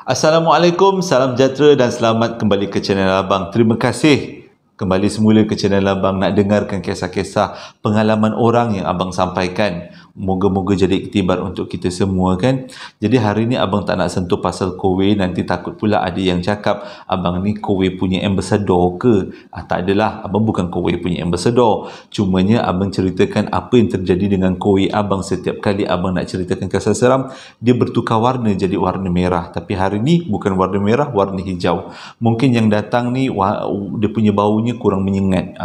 Assalamualaikum, salam sejahtera dan selamat kembali ke channel Abang. Terima kasih kembali semula ke channel Abang nak dengarkan kisah-kisah pengalaman orang yang Abang sampaikan. Moga-moga jadi iktibar untuk kita semua kan. Jadi hari ni Abang tak nak sentuh pasal Kowe, nanti takut pula ada yang cakap Abang ni Kowe punya ambassador ke? Tak adalah, Abang bukan Kowe punya ambassador. Cumanya Abang ceritakan apa yang terjadi dengan Kowe Abang setiap kali Abang nak ceritakan kisah seram, dia bertukar warna jadi warna merah. Tapi hari ni bukan warna merah, warna hijau. Mungkin yang datang ni dia punya baunya kurang menyengat.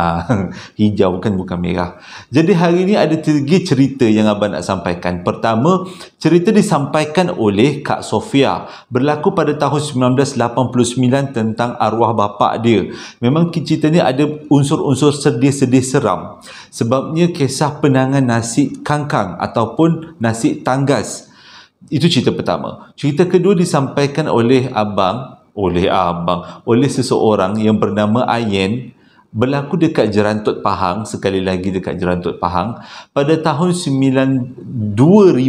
Hijau kan, bukan merah. Jadi hari ni ada 3 cerita yang Abang nak sampaikan. Pertama, cerita disampaikan oleh Kak Sofia. Berlaku pada tahun 1989 tentang arwah bapa dia. Memang cerita ni ada unsur-unsur sedih-sedih seram. Sebabnya kisah penangan nasi kangkang ataupun nasi tanggas. Itu cerita pertama. Cerita kedua disampaikan oleh seseorang yang bernama Ayen. Berlaku dekat Jerantut Pahang, sekali lagi dekat Jerantut Pahang, pada tahun 2019.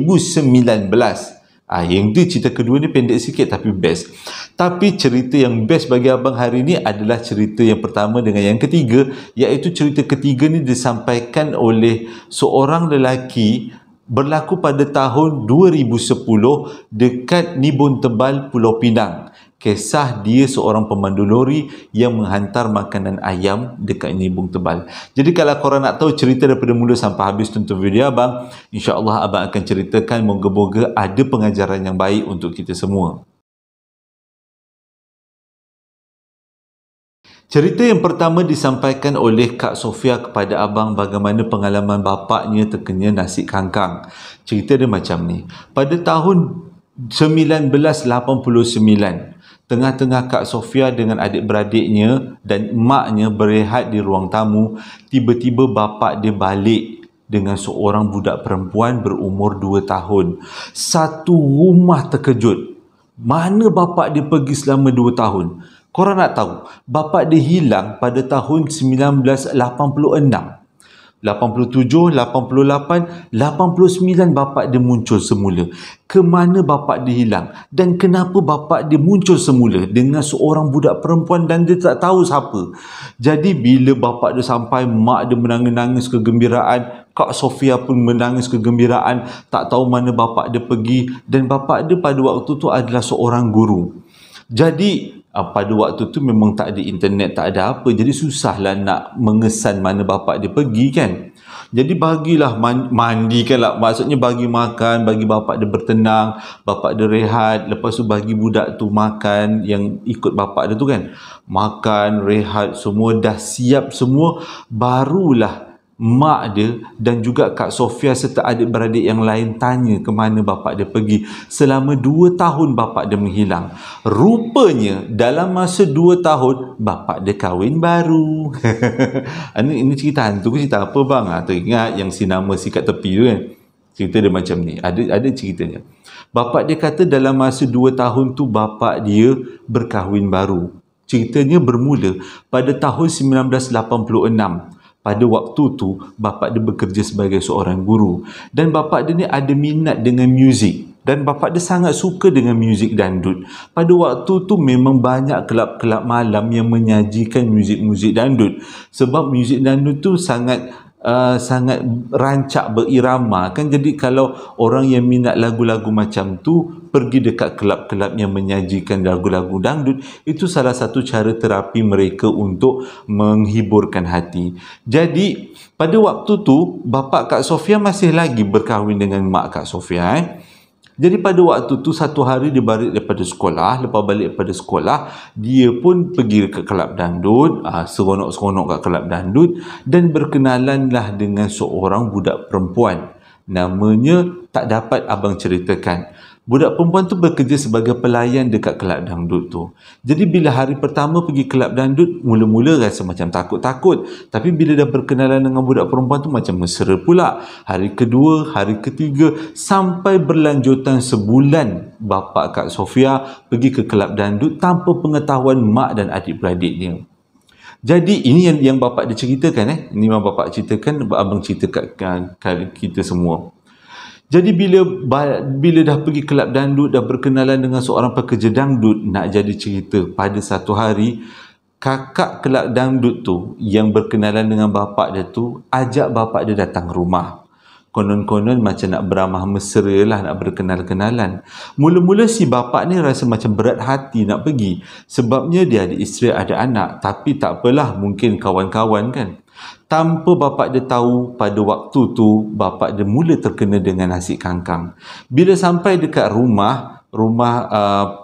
Yang tu cerita kedua ni pendek sikit tapi best. Tapi cerita yang best bagi Abang hari ni adalah cerita yang pertama dengan yang ketiga, iaitu cerita ketiga ni disampaikan oleh seorang lelaki. Berlaku pada tahun 2010 dekat Nibun Tebal, Pulau Pinang. Kisah dia seorang pemandu lori yang menghantar makanan ayam dekat Nibun Tebal. Jadi kalau korang nak tahu cerita daripada mula sampai habis, tonton video Abang. InsyaAllah Abang akan ceritakan, moga-moga ada pengajaran yang baik untuk kita semua. Cerita yang pertama disampaikan oleh Kak Sofia kepada Abang bagaimana pengalaman bapaknya terkena nasi kangkang. Cerita dia macam ni. Pada tahun 1989, tengah-tengah Kak Sofia dengan adik-beradiknya dan emaknya berehat di ruang tamu, tiba-tiba bapa dia balik dengan seorang budak perempuan berumur 2 tahun. Satu rumah terkejut. Mana bapa dia pergi selama 2 tahun? Korang nak tahu, bapa dia hilang pada tahun 1986. 87, 88, 89 bapa dia muncul semula. Ke mana bapa dia hilang? Dan kenapa bapa dia muncul semula dengan seorang budak perempuan dan dia tak tahu siapa? Jadi bila bapa dia sampai, mak dia menangis-nangis kegembiraan, Kak Sofia pun menangis kegembiraan, tak tahu mana bapa dia pergi. Dan bapa dia pada waktu tu adalah seorang guru. Jadi pada waktu tu memang tak ada internet, tak ada apa. Jadi susahlah nak mengesan mana bapa dia pergi kan. Jadi bagilah mandikanlah. Maksudnya bagi makan, bagi bapa dia bertenang, bapa dia rehat. Lepas tu bagi budak tu makan yang ikut bapa dia tu kan. Makan, rehat, semua dah siap semua. Barulah mak dia dan juga Kak Sofia serta adik-beradik yang lain tanya ke mana bapa dia pergi. Selama 2 tahun bapa dia menghilang. Rupanya dalam masa 2 tahun bapa dia kahwin baru. Ini cerita hantu ke cerita apa bang? Teringat yang si nama si kat tepi tu kan. Cerita dia macam ni. Ada ceritanya. Bapa dia kata dalam masa 2 tahun tu bapa dia berkahwin baru. Ceritanya bermula pada tahun 1986. Pada waktu tu, bapa dia bekerja sebagai seorang guru. Dan bapa dia ni ada minat dengan muzik. Dan bapa dia sangat suka dengan muzik dandut. Pada waktu tu memang banyak kelab-kelab malam yang menyajikan muzik-muzik dandut. Sebab muzik dandut tu sangat rancak berirama kan. Jadi kalau orang yang minat lagu-lagu macam tu pergi dekat kelab-kelab yang menyajikan lagu-lagu dangdut, itu salah satu cara terapi mereka untuk menghiburkan hati. Jadi pada waktu tu bapa Kak Sofia masih lagi berkahwin dengan mak Kak Sofia. Jadi pada waktu tu satu hari dia balik daripada sekolah. Lepas balik daripada sekolah, dia pun pergi ke kelab dangdut, seronok-seronok kat kelab dangdut, dan berkenalanlah dengan seorang budak perempuan. Namanya tak dapat abang ceritakan. Budak perempuan tu bekerja sebagai pelayan dekat kelab dangdut tu. Jadi bila hari pertama pergi kelab dangdut, mula-mula rasa macam takut-takut. Tapi bila dah berkenalan dengan budak perempuan tu macam mesra pula. Hari kedua, hari ketiga, sampai berlanjutan sebulan bapa Kak Sofia pergi ke kelab dangdut tanpa pengetahuan mak dan adik-beradiknya. Jadi ini yang bapa dia ceritakan. Ini yang bapa ceritakan, abang cerita kat kita semua. Jadi bila dah pergi kelab dangdut, dah berkenalan dengan seorang pekerja dangdut, nak jadi cerita, pada satu hari kakak kelab dangdut tu yang berkenalan dengan bapak dia tu ajak bapak dia datang rumah. Konon-konon macam nak beramah mesra lah, nak berkenal-kenalan. Mula-mula si bapak ni rasa macam berat hati nak pergi. Sebabnya dia ada isteri, ada anak. Tapi tak apalah, mungkin kawan-kawan kan. Tanpa bapak dia tahu, pada waktu tu bapak dia mula terkena dengan nasi kangkang. Bila sampai dekat rumah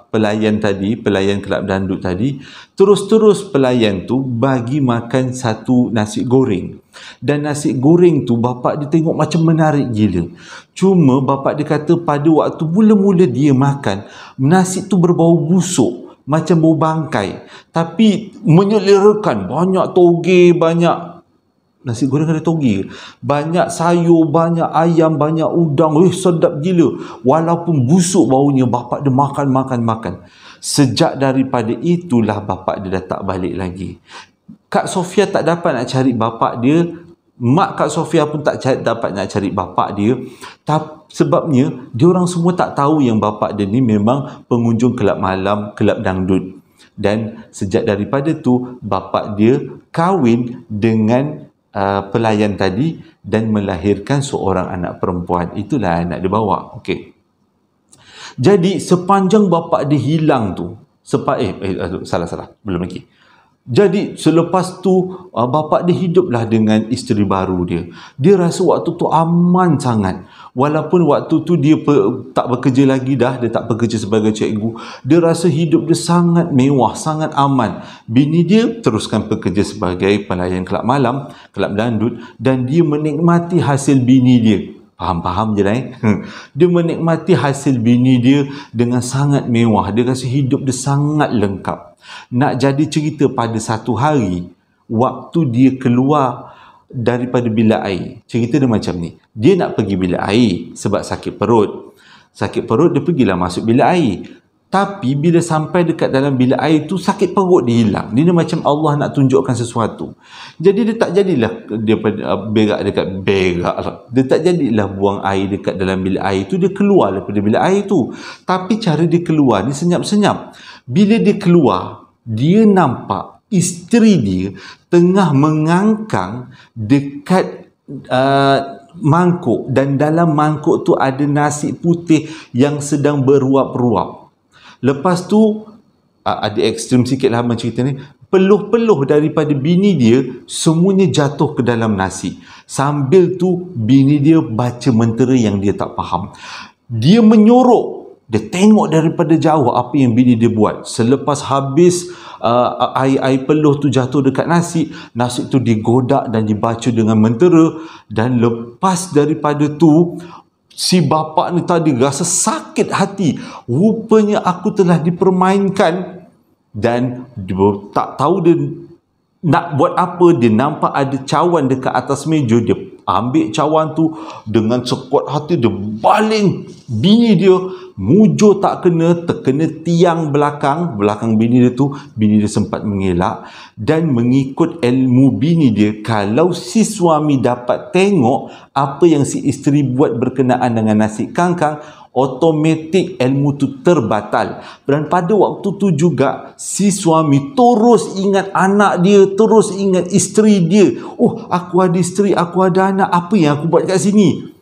pelayan tadi, pelayan kelab dangdut tadi, terus-terus pelayan tu bagi makan satu nasi goreng. Dan nasi goreng tu bapak dia tengok macam menarik gila. Cuma bapak dia kata pada waktu mula-mula dia makan, nasi tu berbau busuk, macam bau bangkai. Tapi menyelerakan, banyak toge, banyak nasi goreng ada toge, banyak sayur, banyak ayam, banyak udang. Sedap gila. Walaupun busuk baunya, bapak dia makan. Sejak daripada itulah bapak dia dah tak balik lagi. Kak Sofia tak dapat nak cari bapak dia, mak Kak Sofia pun tak dapat nak cari bapak dia. Sebabnya diorang semua tak tahu yang bapak dia ni memang pengunjung kelab malam, kelab dangdut. Dan sejak daripada tu bapak dia kahwin dengan pelayan tadi dan melahirkan seorang anak perempuan. Itulah anak dia bawa. Okey. Jadi sepanjang bapak dia hilang tu, salah, belum lagi. Jadi selepas tu bapak dia hiduplah dengan isteri baru dia. Dia rasa waktu tu aman sangat. Walaupun waktu tu dia tak bekerja lagi dah, dia tak bekerja sebagai cikgu. Dia rasa hidup dia sangat mewah, sangat aman. Bini dia teruskan bekerja sebagai pelayan kelab malam, kelab dangdut, dan dia menikmati hasil bini dia. Faham je lah Dia menikmati hasil bini dia dengan sangat mewah. Dia rasa hidup dia sangat lengkap. Nak jadi cerita, pada satu hari waktu dia keluar daripada bilik air, cerita dia macam ni. Dia nak pergi bilik air sebab sakit perut. Dia pergilah masuk bilik air. Tapi bila sampai dekat dalam bilik air tu, sakit perut dia hilang. Dia macam Allah nak tunjukkan sesuatu. Jadi dia tak jadilah dia dia tak jadilah buang air dekat dalam bilik air tu. Dia keluar daripada bilik air tu. Tapi cara dia keluar ni senyap-senyap. Bila dia keluar, dia nampak isteri dia tengah mengangkang dekat mangkuk, dan dalam mangkuk tu ada nasi putih yang sedang beruap-ruap. Lepas tu ada ekstrim sikit lah cerita ni. Peluh-peluh daripada bini dia semuanya jatuh ke dalam nasi. Sambil tu bini dia baca mentera yang dia tak faham. Dia menyorok. Dia tengok daripada jauh apa yang bini dia buat. Selepas habis air peluh tu jatuh dekat nasi tu digodak dan dibaca dengan mentera. Dan lepas daripada tu, si bapa ni tadi rasa sakit hati. Rupanya aku telah dipermainkan. Dan dia tak tahu dia nak buat apa. Dia nampak ada cawan dekat atas meja. Dia ambil cawan tu, dengan sekuat hati dia baling bini dia. Mujur tak kena, terkena tiang belakang bini dia tu. Bini dia sempat mengelak. Dan mengikut ilmu bini dia, kalau si suami dapat tengok apa yang si isteri buat berkenaan dengan nasi kangkang, automatik ilmu tu terbatal. Dan pada waktu tu juga, si suami terus ingat anak dia, terus ingat isteri dia. Oh, aku ada isteri, aku ada anak, apa yang aku buat kat sini?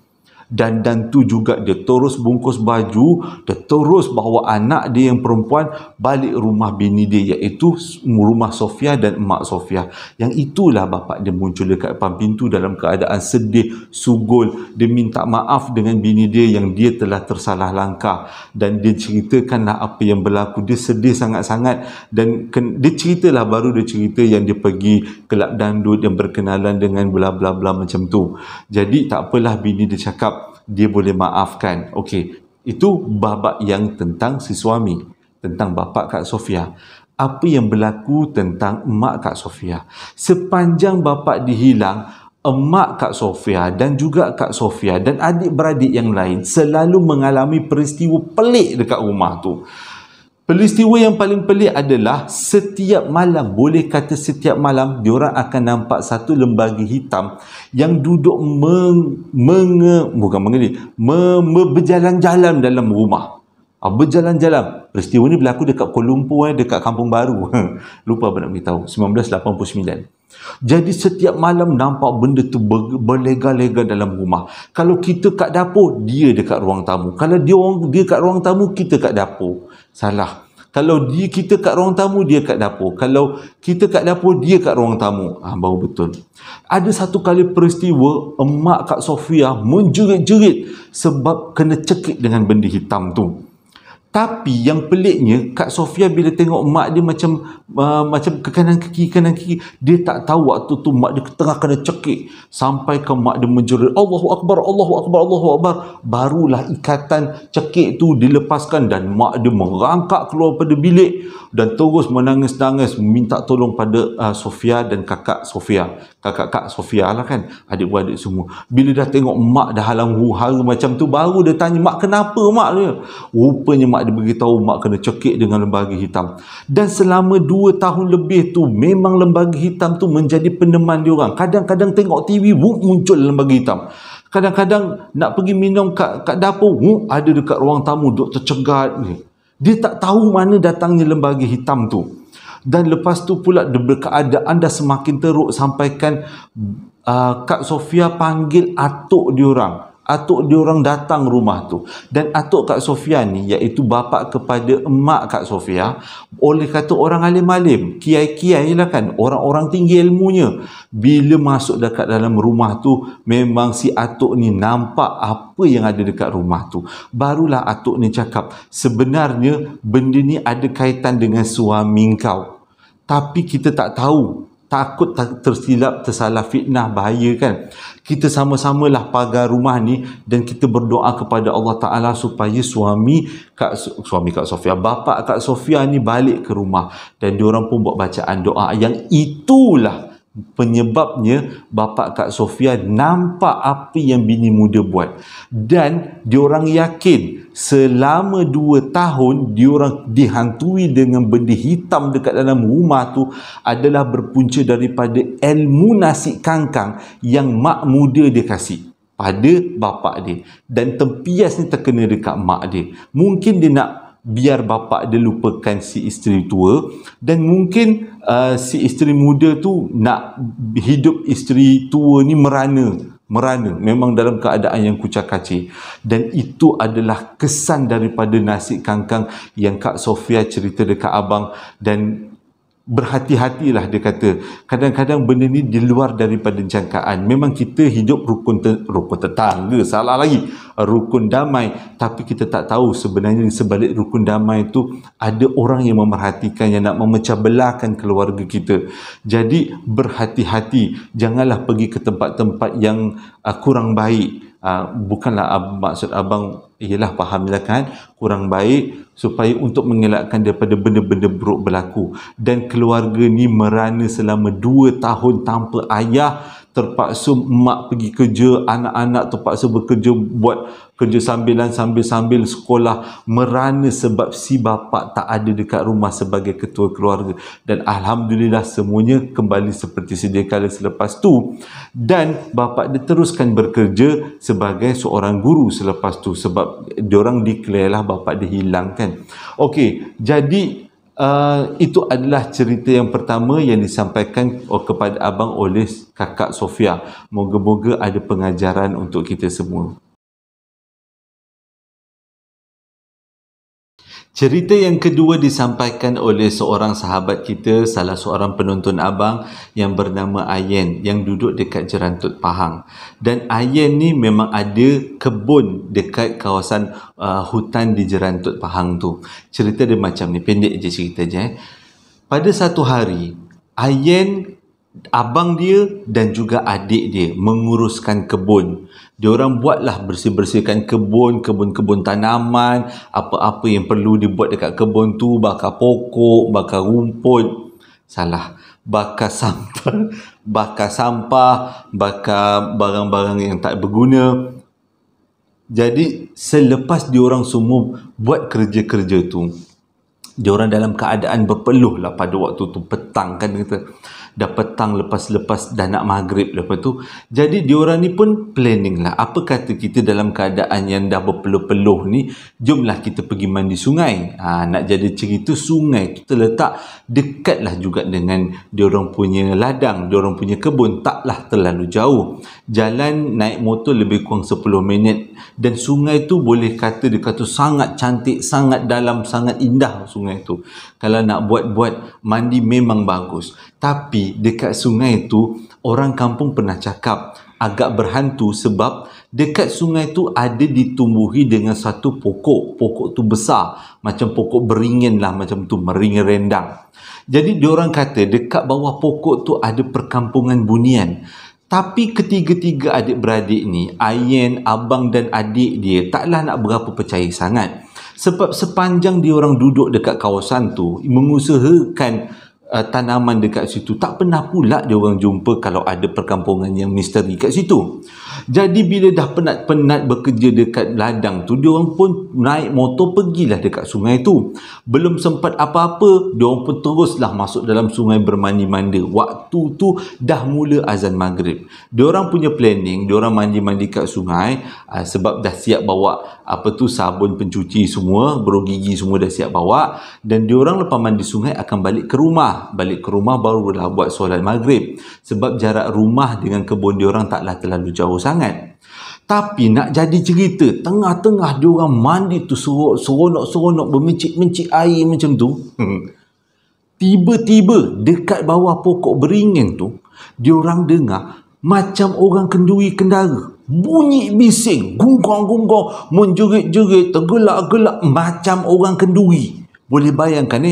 Dan tu juga dia terus bungkus baju, dia terus bawa anak dia yang perempuan balik rumah bini dia, iaitu rumah Sofia dan emak Sofia. Yang itulah bapak dia muncul dekat depan pintu dalam keadaan sedih, sugul. Dia minta maaf dengan bini dia yang dia telah tersalah langkah. Dan dia ceritakanlah apa yang berlaku. Dia sedih sangat-sangat. Dan dia ceritalah, baru dia cerita yang dia pergi kelab dangdut yang berkenalan dengan bla bla bla macam tu. Jadi tak apalah, bini dia cakap dia boleh maafkan. Okey, itu babak yang tentang si suami, tentang bapa Kak Sofia. Apa yang berlaku tentang emak Kak Sofia? Sepanjang bapa dihilang, emak Kak Sofia dan juga Kak Sofia dan adik-beradik yang lain selalu mengalami peristiwa pelik dekat rumah tu. Peristiwa yang paling pelik adalah setiap malam, boleh kata setiap malam, diorang akan nampak satu lembaga hitam yang duduk berjalan-jalan dalam rumah. Berjalan-jalan. Peristiwa ni berlaku dekat Kuala Lumpur, dekat Kampung Baru. Lupa apa nak beritahu. 1989. Jadi setiap malam nampak benda tu berlega-lega dalam rumah. Kalau kita kat dapur, dia dekat ruang tamu. Kalau dia kat ruang tamu, kita kat dapur. Salah. Kalau kita kat ruang tamu, dia kat dapur. Kalau kita kat dapur, dia kat ruang tamu. Baru betul. Ada satu kali peristiwa, emak Kak Sofia menjerit-jerit sebab kena cekik dengan benda hitam tu. Tapi yang peliknya, Kak Sofia bila tengok mak dia macam ke kanan kaki, dia tak tahu waktu tu mak dia tengah kena cekik. Sampai ke mak dia menjerit, Allahu Akbar, Allahu Akbar, Allahu Akbar. Barulah ikatan cekik tu dilepaskan dan mak dia merangkak keluar pada bilik dan terus menangis-nangis minta tolong pada Sofia dan kakak Sofia. Kakak Sofia lah kan, adik-beradik semua. Bila dah tengok mak dah halang huru-hara macam tu, baru dia tanya, mak kenapa mak dia? Rupanya mak dia beritahu mak kena cekik dengan lembaga hitam. Dan selama 2 tahun lebih tu, memang lembaga hitam tu menjadi peneman diorang. Kadang-kadang tengok TV, muncul lembaga hitam. Kadang-kadang nak pergi minum kat dapur, ada dekat ruang tamu, duk tercegat ni. Dia tak tahu mana datangnya lembaga hitam tu. Dan lepas tu pula keadaan dah semakin teruk sampaikan Kak Sofia panggil atuk diorang. Atuk diorang datang rumah tu. Dan atuk Kak Sofia ni, iaitu bapa kepada emak Kak Sofia, oleh kata orang alim-alim, kiai-kiai lah kan, orang-orang tinggi ilmunya. Bila masuk dekat dalam rumah tu, memang si atuk ni nampak apa yang ada dekat rumah tu. Barulah atuk ni cakap, sebenarnya benda ni ada kaitan dengan suami kau. Tapi kita tak tahu, takut tersilap, tersalah fitnah, bahaya kan. Kita sama-samalah pagar rumah ni dan kita berdoa kepada Allah Ta'ala supaya suami Kak Sofia, bapa Kak Sofia ni balik ke rumah. Dan diorang pun buat bacaan doa yang itulah penyebabnya bapa Kak Sofia nampak apa yang bini muda buat. Dan diorang yakin selama 2 tahun diorang dihantui dengan benda hitam dekat dalam rumah tu adalah berpunca daripada ilmu nasi kangkang yang mak muda dia kasih pada bapa dia. Dan tempias ni terkena dekat mak dia. Mungkin dia nak biar bapa dia lupakan si isteri tua, dan mungkin si isteri muda tu nak hidup isteri tua ni merana, memang dalam keadaan yang kucak kacir. Dan itu adalah kesan daripada nasi kangkang yang Kak Sofia cerita dekat abang. Dan berhati-hatilah, dia kata kadang-kadang benda ni di luar daripada jangkaan. Memang kita hidup rukun tetangga, salah lagi, rukun damai, tapi kita tak tahu sebenarnya di sebalik rukun damai itu ada orang yang memerhatikan, yang nak memecah belahkan keluarga kita. Jadi berhati-hati, janganlah pergi ke tempat-tempat yang kurang baik. Bukanlah maksud abang ialah fahamilah kan, kurang baik, supaya untuk mengelakkan daripada benda-benda buruk berlaku. Dan keluarga ni merana selama 2 tahun tanpa ayah, terpaksa mak pergi kerja, anak-anak terpaksa bekerja, buat kerja sambilan sambil sekolah, merana sebab si bapa tak ada dekat rumah sebagai ketua keluarga. Dan alhamdulillah semuanya kembali seperti sedia kala selepas tu. Dan bapa dia teruskan bekerja sebagai seorang guru selepas tu, sebab diorang declare lah bapa dia hilang kan. Okey, jadi itu adalah cerita yang pertama yang disampaikan kepada abang oleh kakak Sofia. Moga-moga ada pengajaran untuk kita semua. Cerita yang kedua disampaikan oleh seorang sahabat kita, salah seorang penonton abang yang bernama Ayen, yang duduk dekat Jerantut Pahang. Dan Ayen ni memang ada kebun dekat kawasan hutan di Jerantut Pahang tu. Cerita dia macam ni, pendek je cerita je. Pada satu hari, Ayen, abang dia dan juga adik dia menguruskan kebun. Diorang buatlah bersih-bersihkan kebun tanaman, apa-apa yang perlu dibuat dekat kebun tu, bakar pokok, bakar rumput. Salah, bakar sampah, bakar barang-barang yang tak berguna. Jadi selepas diorang semua buat kerja-kerja tu, Diorang dalam keadaan berpeluh lah pada waktu tu, petang kan kita. Dah petang lepas dah nak maghrib lepas tu. Jadi diorang ni pun planning lah. Apa kata kita dalam keadaan yang dah berpeluh-peluh ni, jomlah kita pergi mandi sungai. Nak jadi cerita, sungai tu terletak dekat lah juga dengan diorang punya ladang, diorang punya kebun. Taklah terlalu jauh. Jalan naik motor lebih kurang 10 minit. Dan sungai tu boleh kata dia kata sangat cantik, sangat dalam, sangat indah sungai tu. Kalau nak buat mandi memang bagus. Tapi dekat sungai tu orang kampung pernah cakap agak berhantu sebab dekat sungai tu ada ditumbuhi dengan satu pokok. Pokok tu besar, macam pokok beringin lah, macam tu, meringa rendang. Jadi diorang kata dekat bawah pokok tu ada perkampungan bunian. Tapi ketiga-tiga adik-beradik ni, Ayen, abang dan adik dia, taklah nak berapa percaya sangat. Sebab sepanjang diorang duduk dekat kawasan tu, mengusahakan tanaman dekat situ, tak pernah pula diorang jumpa kalau ada perkampungan yang misteri kat situ. Jadi bila dah penat-penat bekerja dekat ladang tu, diorang pun naik motor pergilah dekat sungai tu. Belum sempat apa-apa, diorang pun teruslah masuk dalam sungai bermandi-mandi. Waktu tu dah mula azan maghrib. Diorang punya planning, diorang mandi-mandi kat sungai sebab dah siap bawa sabun pencuci semua, beruk gigi semua dah siap bawa, dan diorang lepas mandi sungai akan balik ke rumah. Balik ke rumah barulah buat solat maghrib. Sebab jarak rumah dengan kebun diorang taklah terlalu jauh sangat. Tapi nak jadi cerita, tengah-tengah diorang mandi tu seronok-seronok, bermencik-mencik air macam tu. Tiba-tiba dekat bawah pokok beringin tu, diorang dengar macam orang kenduri kendara. Bunyi bising, gunggong-gunggong, menjerit-jerit, tergelak-gelak macam orang kenduri. Boleh bayangkan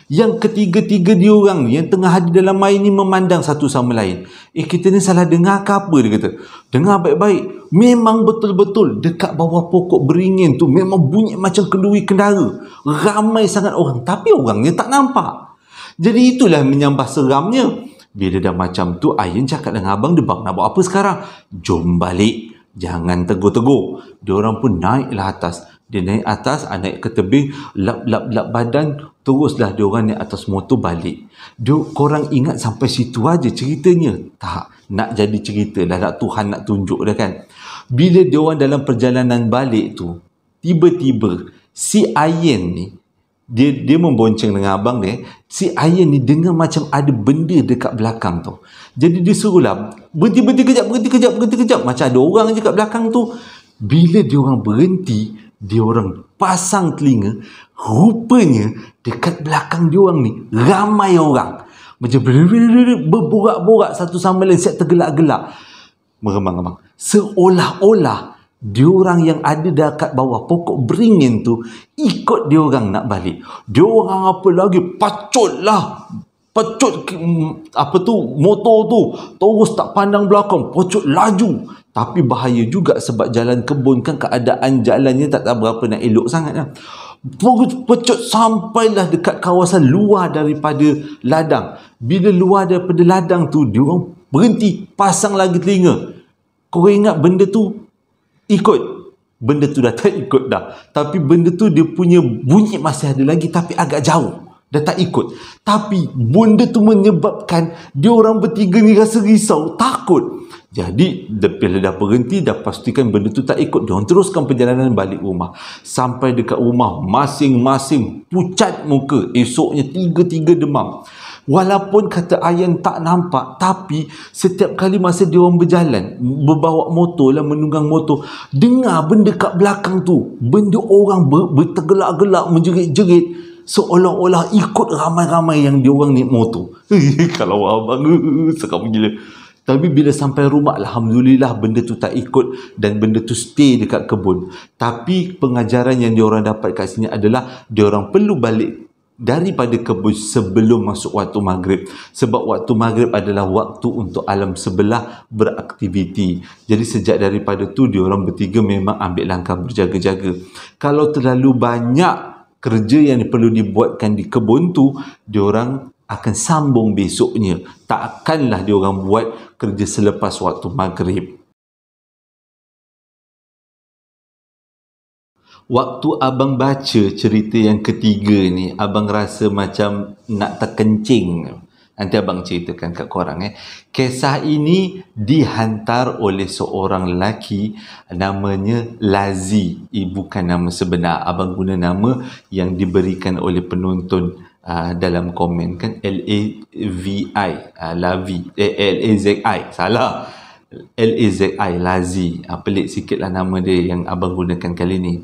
yang ketiga-tiga diorang yang tengah ada dalam air ni memandang satu sama lain. Kita ni salah dengar ke apa, dia kata. Dengar baik-baik. Memang betul-betul dekat bawah pokok beringin tu memang bunyi macam kenduri kendara. Ramai sangat orang, tapi orangnya tak nampak. Jadi itulah menyambah seramnya. Bila dah macam tu, Ayen cakap dengan abang dia, bang nak buat apa sekarang? Jom balik. Jangan tegur-tegur. Diorang pun naiklah atas. Dia naik atas, naik ke tebing, lap badan, teruslah diorang naik atas motor balik. Korang ingat sampai situ aja ceritanya? Tak, nak jadi cerita dah, nak Tuhan nak tunjuk dah kan. Bila diorang dalam perjalanan balik tu, tiba-tiba si Ayen ni, dia membonceng dengan abang dia. Si Ayen ni dengar macam ada benda dekat belakang tu. Jadi dia suruhlah berhenti kejap. Macam ada orang je kat belakang tu. Bila diorang berhenti, diorang pasang telinga. Rupanya dekat belakang diorang ni ramai orang. Macam berborak-borak satu sama lain, siap tergelak-gelak, meremang-remang. Seolah-olah diorang yang ada dekat bawah pokok beringin tu ikut diorang nak balik. Diorang apa lagi, pacut motor tu, terus tak pandang belakang, pacut laju. Tapi bahaya juga sebab jalan kebun kan, keadaan jalannya tak berapa nak elok sangat kan. Pecut sampailah dekat kawasan luar daripada ladang. Bila luar daripada ladang tu, diorang berhenti, pasang lagi telinga. Kau ingat benda tu ikut? Benda tu dah tak ikut dah. Tapi benda tu dia punya bunyi masih ada lagi, tapi agak jauh. Dah tak ikut. Tapi benda tu menyebabkan diorang bertiga ni rasa risau, takut. Jadi bila dah berhenti, dah pastikan benda tu tak ikut, diorang teruskan perjalanan balik rumah. Sampai dekat rumah, masing-masing pucat muka. Esoknya tiga-tiga demam. Walaupun kata Ayen tak nampak, tapi setiap kali masa diorang berjalan, berbawa motor lah, menunggang motor, dengar benda kat belakang tu, benda orang bertergelak-gelak, menjerit-jerit, seolah-olah ikut ramai-ramai yang diorang naik motor. Kalau abang seram gila. Tapi bila sampai rumah, alhamdulillah benda tu tak ikut dan benda tu stay dekat kebun. Tapi pengajaran yang diorang dapat kat sini adalah diorang perlu balik daripada kebun sebelum masuk waktu maghrib. Sebab waktu maghrib adalah waktu untuk alam sebelah beraktiviti. Jadi sejak daripada tu, diorang bertiga memang ambil langkah berjaga-jaga. Kalau terlalu banyak kerja yang perlu dibuatkan di kebun tu, diorang akan sambung besoknya. Takkanlah diorang buat kerja selepas waktu maghrib. Waktu abang baca cerita yang ketiga ni, abang rasa macam nak terkencing. Nanti abang ceritakan kat korang. Kisah ini dihantar oleh seorang lelaki namanya Lazi. Bukan nama sebenar. Abang guna nama yang diberikan oleh penonton dalam komen kan. L-A-V-I. Lavi. L-A-Z-I. Salah. L-A-Z-I. Lazi. Pelik sikit lah nama dia yang abang gunakan kali ni.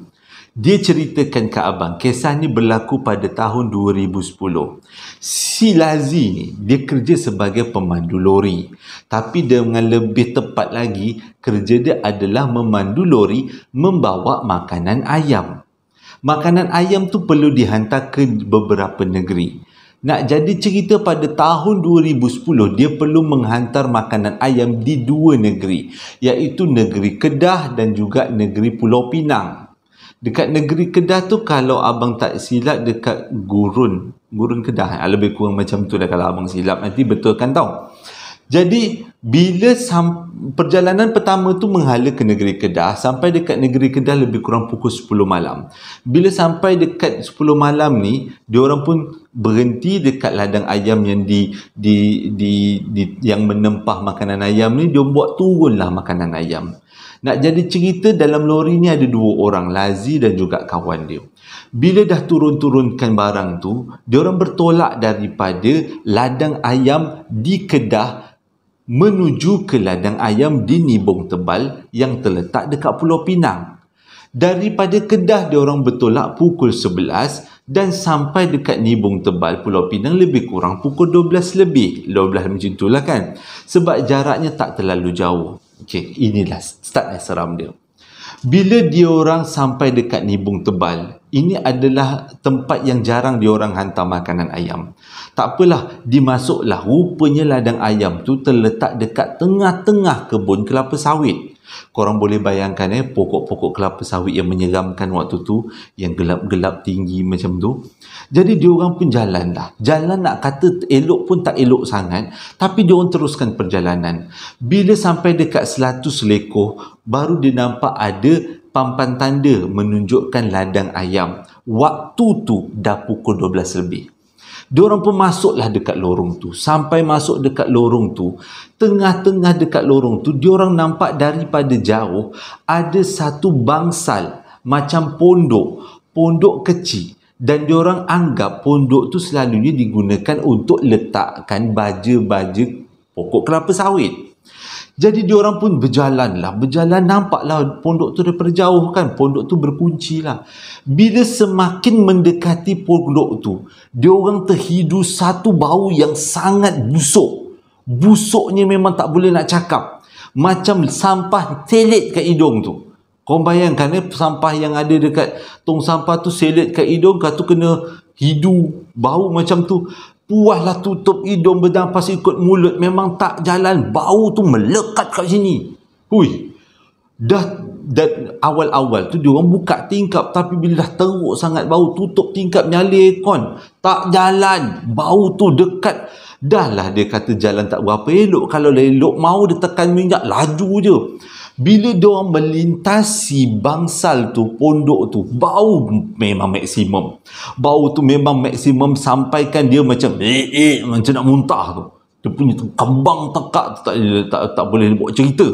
Dia ceritakan ke abang, kisah ni berlaku pada tahun 2010. Si Lazi ni, dia kerja sebagai pemandu lori. Tapi dengan lebih tepat lagi, kerja dia adalah memandu lori membawa makanan ayam. Makanan ayam tu perlu dihantar ke beberapa negeri. Nak jadi cerita pada tahun 2010, dia perlu menghantar makanan ayam di dua negeri, iaitu negeri Kedah dan juga negeri Pulau Pinang. Dekat negeri Kedah tu, kalau abang tak silap, dekat Gurun Kedah. Lebih kurang macam tu dah, kalau abang silap nanti betulkan tau. Jadi bila perjalanan pertama tu menghala ke negeri Kedah, sampai dekat negeri Kedah lebih kurang pukul 10 malam. Bila sampai dekat 10 malam ni, diorang pun berhenti dekat ladang ayam yang yang menempah makanan ayam ni. Dia buat turunlah makanan ayam. Nak jadi cerita, dalam lori ni ada dua orang, Lazi dan juga kawan dia. Bila dah turun-turunkan barang tu, diorang bertolak daripada ladang ayam di Kedah menuju ke ladang ayam di Nibong Tebal yang terletak dekat Pulau Pinang. Daripada Kedah diorang bertolak pukul 11 dan sampai dekat Nibong Tebal Pulau Pinang lebih kurang pukul 12 lebih. 12 macam itulah kan. Sebab jaraknya tak terlalu jauh. Okey, inilah start seram dia. Bila diorang sampai dekat Nibong Tebal, ini adalah tempat yang jarang diorang hantar makanan ayam. Tak apalah, dimasuklah. Rupanya ladang ayam tu terletak dekat tengah-tengah kebun kelapa sawit. Korang boleh bayangkan pokok-pokok kelapa sawit yang menyeramkan waktu tu, yang gelap-gelap tinggi macam tu. Jadi diorang pun jalan dah. Jalan nak kata elok pun tak elok sangat, tapi diorang teruskan perjalanan. Bila sampai dekat Selatu Selekoh, baru dia nampak ada papan tanda menunjukkan ladang ayam. Waktu tu dah pukul 12 lebih. Diorang pun masuklah dekat lorong tu. Sampai masuk dekat lorong tu, tengah-tengah dekat lorong tu, diorang nampak daripada jauh ada satu bangsal macam pondok kecil. Dan diorang anggap pondok tu selalunya digunakan untuk letakkan baja-baja pokok kelapa sawit. Jadi diorang pun berjalan, nampaklah pondok tu daripada jauh kan. Pondok tu berkunci lah. Bila semakin mendekati pondok tu, diorang terhidu satu bau yang sangat busuk. Busuknya memang tak boleh nak cakap. Macam sampah selit kat hidung tu. Kau bayangkan sampah yang ada dekat tong sampah tu selit kat hidung, kau tu kena hidu bau macam tu. Puaslah tutup hidung, bernafas ikut mulut, memang tak jalan. Bau tu melekat kat sini. Hui. Dan awal-awal tu diorang buka tingkap, tapi bila dah teruk sangat bau, tutup tingkap, nyala aircon, tak jalan. Bau tu dekat. Dah lah dia kata jalan tak berapa elok. Kalau elok mau dia tekan minyak, laju je. Bila diorang melintasi bangsal tu, pondok tu, bau memang maksimum. Bau tu memang maksimum, sampaikan dia macam macam nak muntah tu. Dia punya tu kembang tekak tu, tak boleh buat cerita.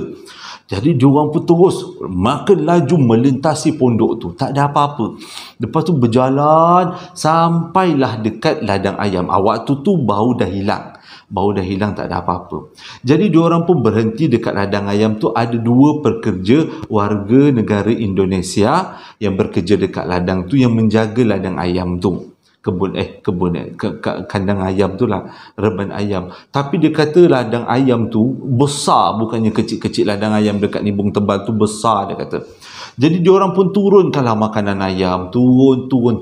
Jadi diorang pun terus makin laju melintasi pondok tu. Tak ada apa-apa. Lepas tu berjalan sampailah dekat ladang ayam. Waktu tu bau dah hilang. Tak ada apa-apa. Jadi diorang pun berhenti dekat ladang ayam tu. Ada dua pekerja warga negara Indonesia yang bekerja dekat ladang tu, yang menjaga ladang ayam tu. Kandang ayam tu lah, reban ayam. Tapi dia kata ladang ayam tu besar, bukannya kecil-kecil. Ladang ayam dekat Nibong Tebal tu besar, dia kata. Jadi diorang pun turunkanlah makanan ayam,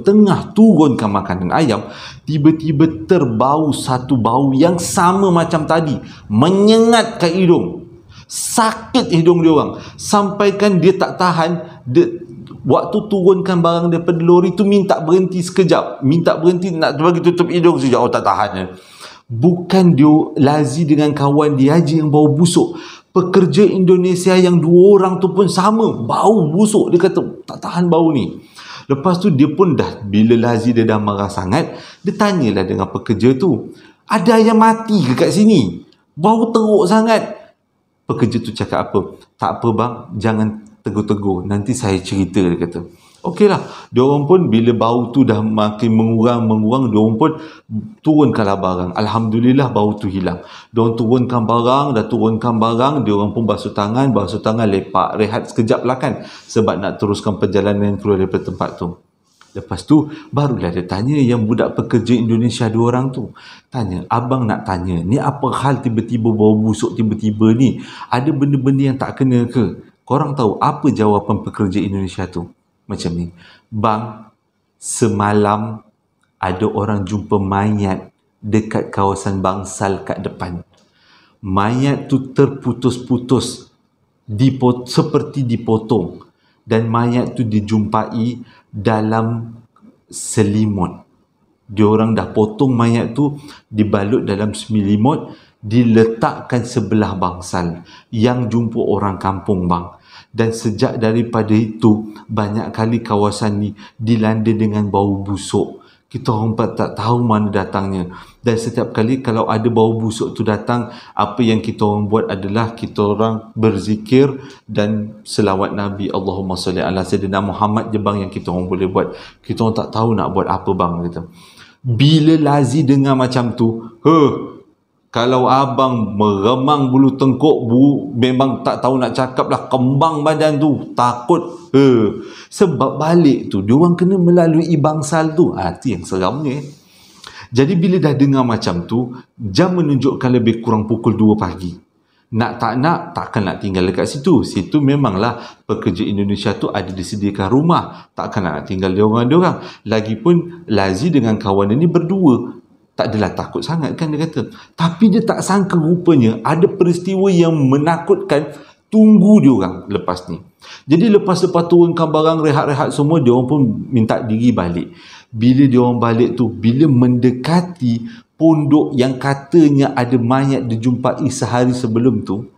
tengah turunkan makanan ayam, tiba-tiba terbau satu bau yang sama macam tadi, menyengat kat hidung. Sakit hidung diorang. Sampaikan dia tak tahan, waktu turunkan barang daripada lori tu, minta berhenti sekejap. Nak bagi tutup hidung sekejap. Tak tahan. Bukan dia Lazi dengan kawan dia je yang bau busuk. Pekerja Indonesia yang 2 orang tu pun sama, bau busuk. Dia kata tak tahan bau ni. Lepas tu dia pun dah, bila Lazi dia dah marah sangat, dia tanyalah dengan pekerja tu, ada ayam mati ke kat sini? Bau teruk sangat. Pekerja tu cakap apa? Tak apa bang, jangan tegur-tegur, nanti saya cerita, dia kata. Okeylah, diorang pun bila bau tu dah makin mengurang, diorang pun turunkanlah barang. Alhamdulillah bau tu hilang. Diorang turunkan barang, diorang pun basuh tangan, lepak, rehat sekejap lah kan, sebab nak teruskan perjalanan keluar daripada tempat tu. Lepas tu barulah dia tanya yang budak pekerja Indonesia 2 orang tu. Tanya, abang nak tanya, ni apa hal tiba-tiba bau busuk tiba-tiba ni? Ada benda-benda yang tak kena ke? Korang tahu apa jawapan pekerja Indonesia tu? Macam ni, bang, semalam ada orang jumpa mayat dekat kawasan Bangsal kat depan. Mayat tu terputus-putus, seperti dipotong, dan mayat tu dijumpai dalam selimut. Diorang dah potong mayat tu, dibalut dalam selimut, diletakkan sebelah Bangsal. Yang jumpa orang kampung bang. Dan sejak daripada itu, banyak kali kawasan ni dilanda dengan bau busuk. Kita orang tak tahu mana datangnya. Dan setiap kali kalau ada bau busuk tu datang, apa yang kita orang buat adalah kita orang berzikir dan selawat Nabi. Allahumma salli ala Sayyidina Muhammad je bang yang kita orang boleh buat. Kita orang tak tahu nak buat apa bang, kata. Bila Lazi dengar macam tu, kalau abang meremang bulu tengkuk, memang tak tahu nak cakap lah, kembang badan tu, takut. Sebab balik tu, diorang kena melalui Bangsal tu. Itu yang seramnya. Jadi bila dah dengar macam tu, jam menunjukkan lebih kurang pukul 2 pagi. Nak tak nak, takkan nak tinggal dekat situ. Situ memanglah pekerja Indonesia tu ada disediakan rumah. Takkan nak tinggal diorang-diorang. Lagipun Lazi dengan kawan dia ni berdua. Tak adalah takut sangat kan, dia kata. Tapi dia tak sangka rupanya ada peristiwa yang menakutkan tunggu diorang lepas ni. Jadi lepas turunkan barang, rehat-rehat semua, diorang pun minta diri balik. Bila diorang balik tu, bila mendekati pondok yang katanya ada mayat dijumpai sehari sebelum tu,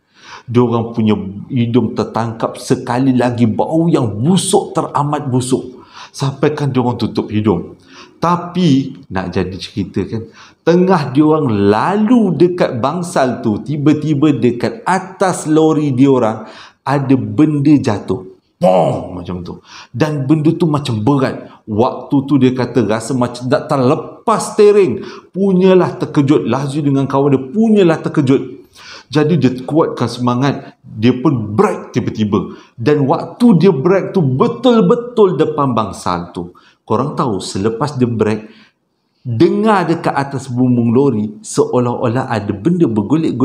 diorang punya hidung tertangkap sekali lagi bau yang busuk, teramat busuk. Sampai kan diorang tutup hidung. Tapi nak jadi cerita kan, tengah diorang lalu dekat Bangsal tu, tiba-tiba dekat atas lori diorang ada benda jatuh. Pong, macam tu. Dan benda tu macam berat. Waktu tu dia kata rasa macam tak terlepas steering. Punyalah terkejut. Lazi dengan kawan dia punyalah terkejut. Jadi dia kuatkan semangat. Dia pun break tiba-tiba. Dan waktu dia break tu betul-betul depan Bangsal tu. Korang tahu selepas dia break, dengar dekat atas bumbung lori seolah-olah ada benda bergolek.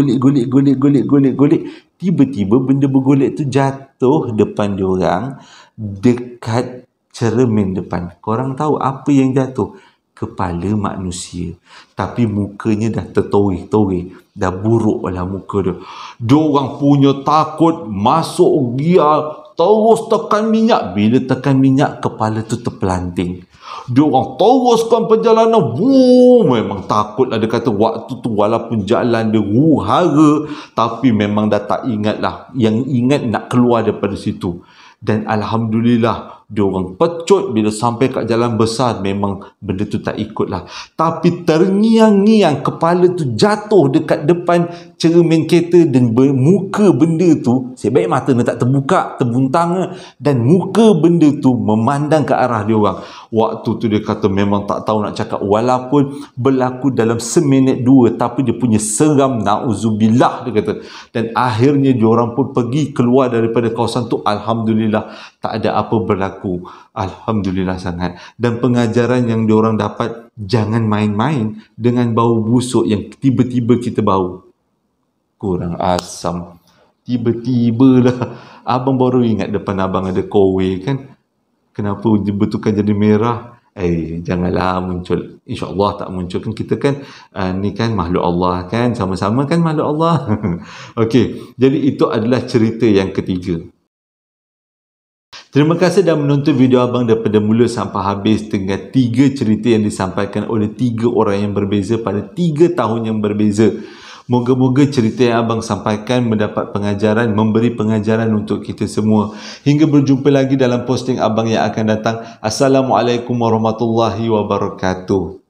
Tiba-tiba benda bergolek tu jatuh depan diorang dekat cermin depan. Korang tahu apa yang jatuh? Kepala manusia. Tapi mukanya dah tertoreh-toreh. Dah buruk lah muka dia. Diorang punya takut, masuk gear, terus tekan minyak. Bila tekan minyak, kepala tu terpelanting. Diorang teruskan perjalanan. Memang takut lah. Dia kata waktu tu walaupun jalan dia hara, tapi memang dah tak ingat lah. Yang ingat nak keluar daripada situ. Dan Alhamdulillah, diorang pecut. Bila sampai kat jalan besar, memang benda tu tak ikut lah. Tapi terngiang-ngiang kepala tu jatuh dekat depan cermin kereta. Dan muka benda tu, sebaik mata dia tak terbuka, terbuntang. Dan muka benda tu memandang ke arah diorang. Waktu tu dia kata memang tak tahu nak cakap. Walaupun berlaku dalam seminit 2, tapi dia punya seram, na'udzubillah, dia kata. Dan akhirnya diorang pun pergi keluar daripada kawasan tu. Alhamdulillah, tak ada apa berlaku. Alhamdulillah sangat. Dan pengajaran yang diorang dapat, jangan main-main dengan bau busuk yang tiba-tiba kita bau. Kurang asam. Tiba-tibalah. Abang baru ingat depan abang ada kowe kan. Kenapa dibetulkan jadi merah? Janganlah muncul. InsyaAllah tak muncul. Kan kita kan, ni kan makhluk Allah kan. Sama-sama kan makhluk Allah. Okey. Jadi itu adalah cerita yang ketiga. Terima kasih dah menonton video abang daripada mula sampai habis dengan 3 cerita yang disampaikan oleh 3 orang yang berbeza pada 3 tahun yang berbeza. Moga-moga cerita yang abang sampaikan mendapat pengajaran, memberi pengajaran untuk kita semua. Hingga berjumpa lagi dalam posting abang yang akan datang. Assalamualaikum warahmatullahi wabarakatuh.